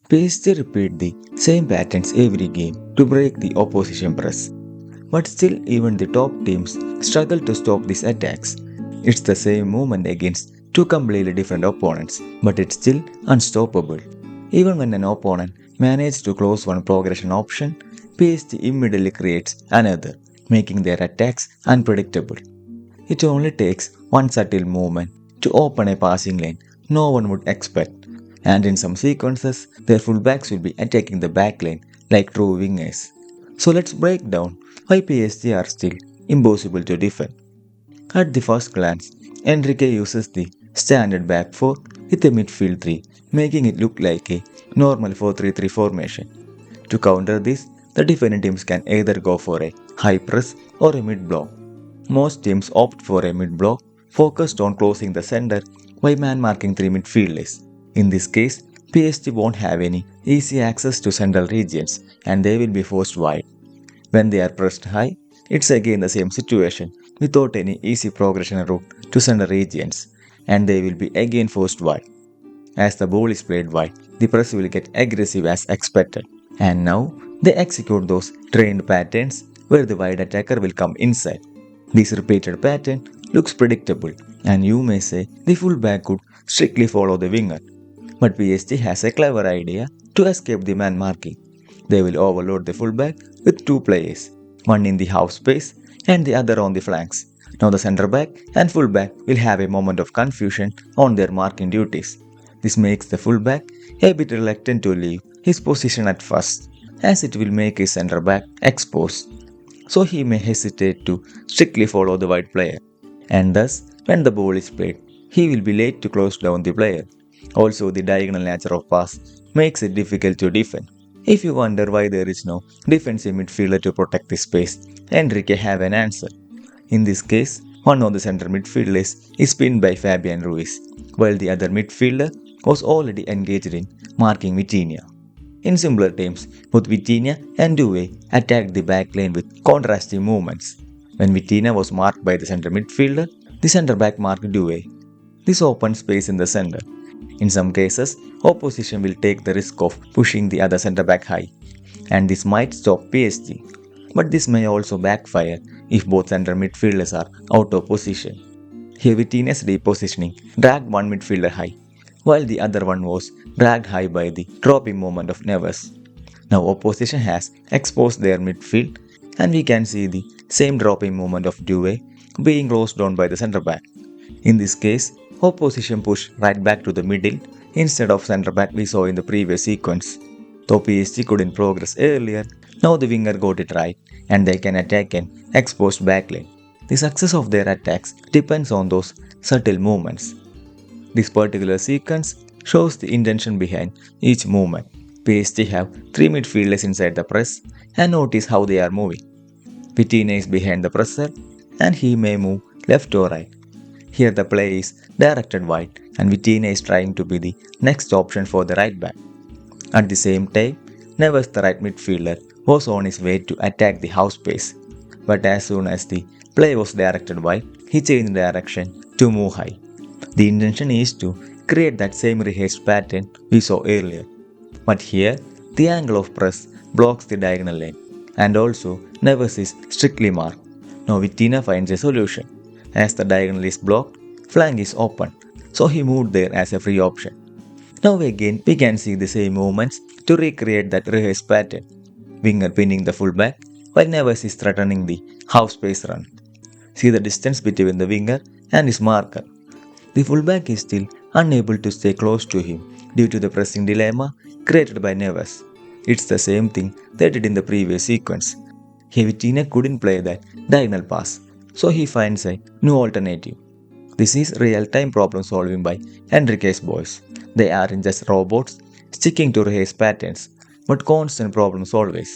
PSG repeat the same patterns every game to break the opposition press. But still, even the top teams struggle to stop these attacks. It's the same movement against two completely different opponents, but it's still unstoppable. Even when an opponent manages to close one progression option, PSG immediately creates another, making their attacks unpredictable. It only takes one subtle movement to open a passing lane no one would expect, and in some sequences, their fullbacks will be attacking the back lane like true wingers. So let's break down why PSG are still impossible to defend. At the first glance, Enrique uses the standard back 4 with a midfield 3, making it look like a normal 4-3-3 formation. To counter this, the defending teams can either go for a high press or a mid block. Most teams opt for a mid block focused on closing the center by man marking three midfielders. In this case, PSG won't have any easy access to central regions and they will be forced wide. When they are pressed high, it's again the same situation without any easy progression route to central regions and they will be again forced wide. As the ball is played wide, the press will get aggressive as expected. And now they execute those trained patterns where the wide attacker will come inside. This repeated pattern looks predictable, and you may say the fullback could strictly follow the winger. But PSG has a clever idea to escape the man marking. They will overload the fullback with two players, one in the half space and the other on the flanks. Now the centre back and fullback will have a moment of confusion on their marking duties. This makes the fullback a bit reluctant to leave his position at first, as it will make his centre back exposed. So he may hesitate to strictly follow the wide player, and thus, when the ball is played, he will be late to close down the player. Also, the diagonal nature of pass makes it difficult to defend. If you wonder why there is no defensive midfielder to protect the space, Enrique have an answer. In this case, one of the center midfielders is pinned by Fabian Ruiz, while the other midfielder was already engaged in marking Vitinha. In simpler terms, both Vitinha and Due attacked the back lane with contrasting movements. When Vitinha was marked by the center midfielder, the center back marked Due. This opened space in the center. In some cases, opposition will take the risk of pushing the other center back high, and this might stop PSG. But this may also backfire if both center midfielders are out of position. Here Vitinha's repositioning dragged one midfielder high, while the other one was dragged high by the dropping moment of Neves. Now opposition has exposed their midfield and we can see the same dropping moment of Due being closed down by the centre back. In this case, opposition pushed right back to the middle instead of centre back we saw in the previous sequence. Though PSG couldn't progress earlier, now the winger got it right and they can attack an exposed backlane. The success of their attacks depends on those subtle movements. This particular sequence shows the intention behind each movement. PSG have three midfielders inside the press and notice how they are moving. Vitinha is behind the presser and he may move left or right. Here the play is directed wide and Vitinha is trying to be the next option for the right back. At the same time, Neves, the right midfielder, was on his way to attack the half space. But as soon as the play was directed wide, he changed direction to move high. The intention is to create that same rehearsed pattern we saw earlier. But here, the angle of press blocks the diagonal lane, and also Neves is strictly marked. Now Vitinha finds a solution. As the diagonal is blocked, flank is open, so he moved there as a free option. Now again, we can see the same movements to recreate that rehearsed pattern. Winger pinning the fullback, while Neves is threatening the half space run. See the distance between the winger and his marker. The fullback is still unable to stay close to him due to the pressing dilemma created by Neves. It's the same thing they did in the previous sequence. Vitinha couldn't play that diagonal pass, so he finds a new alternative. This is real-time problem solving by Enrique's boys. They aren't just robots sticking to race patterns, but constant problem solvers.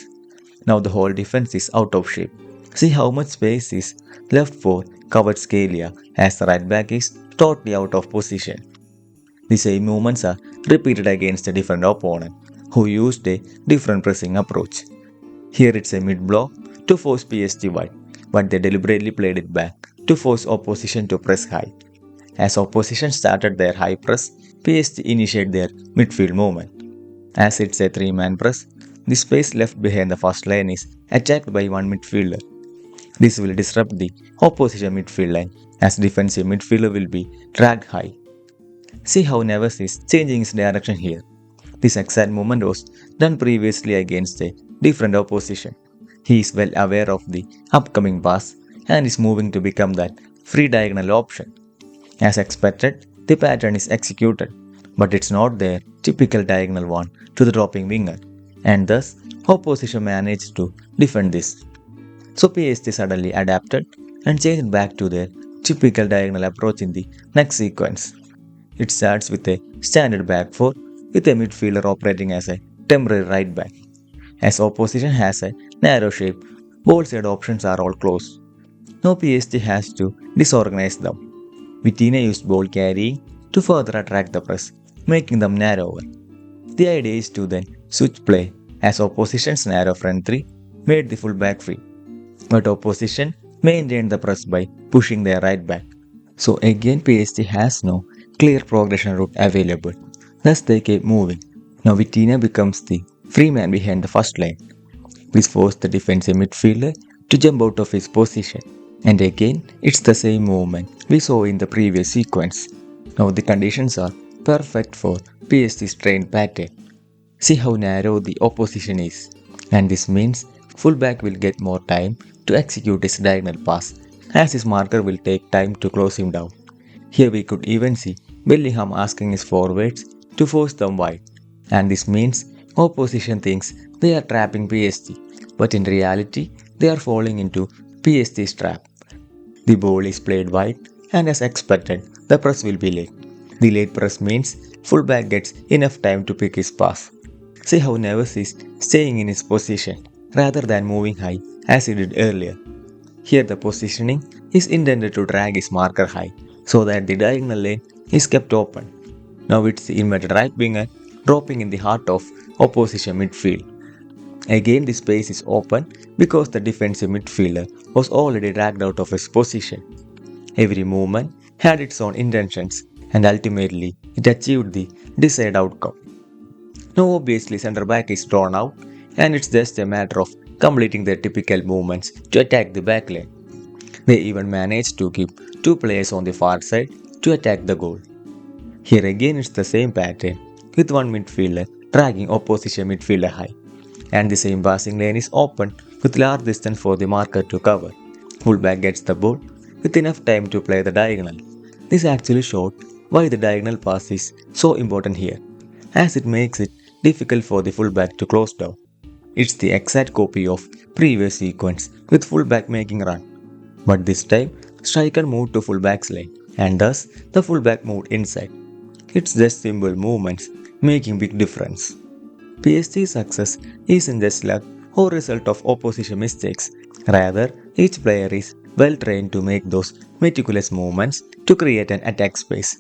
Now the whole defense is out of shape. See how much space is left for covered Scalia as the right back is totally out of position. The same movements are repeated against a different opponent who used a different pressing approach. Here it's a mid block to force PSG wide, but they deliberately played it back to force opposition to press high. As opposition started their high press, PSG initiated their midfield movement. As it's a three-man press, the space left behind the first line is attacked by one midfielder. This will disrupt the opposition midfield line as defensive midfielder will be dragged high. See how Neves is changing his direction here. This exact movement was done previously against a different opposition. He is well aware of the upcoming pass and is moving to become that free diagonal option. As expected, the pattern is executed, but it's not their typical diagonal one to the dropping winger, and thus opposition managed to defend this. So PSG suddenly adapted and changed back to their typical diagonal approach in the next sequence. It starts with a standard back four with a midfielder operating as a temporary right back. As opposition has a narrow shape, both side options are all closed. Now PSG has to disorganize them. Vitina used ball carrying to further attract the press, making them narrower. The idea is to then switch play as opposition's narrow front three made the fullback free, but opposition maintained the press by pushing their right back. So again PSG has no clear progression route available. Thus they keep moving. Now Vitina becomes the free man behind the first line. This forced the defensive midfielder to jump out of his position. And again, it's the same movement we saw in the previous sequence. Now the conditions are perfect for PSG's trained pattern. See how narrow the opposition is. And this means fullback will get more time to execute his diagonal pass, as his marker will take time to close him down. Here we could even see Bellingham asking his forwards to force them wide. And this means opposition thinks they are trapping PSG, but in reality they are falling into PSG's trap. The ball is played wide, and as expected, the press will be late. The late press means fullback gets enough time to pick his pass. See how Neves is staying in his position rather than moving high as he did earlier. Here the positioning is intended to drag his marker high so that the diagonal lane is kept open. Now it's the inverted right winger dropping in the heart of opposition midfield. Again the space is open because the defensive midfielder was already dragged out of his position. Every movement had its own intentions and ultimately it achieved the desired outcome. Now obviously center back is drawn out and it's just a matter of completing their typical movements to attack the backline. They even managed to keep two players on the far side to attack the goal. Here again it's the same pattern with one midfielder dragging opposition midfielder high. And the same passing lane is open with large distance for the marker to cover. Fullback gets the ball with enough time to play the diagonal. This actually showed why the diagonal pass is so important here, as it makes it difficult for the fullback to close down. It's the exact copy of previous sequence with fullback making run. But this time, striker moved to fullback's lane and thus the fullback moved inside. It's just simple movements making big difference. PSG's success isn't just luck or result of opposition mistakes. Rather, each player is well trained to make those meticulous movements to create an attack space.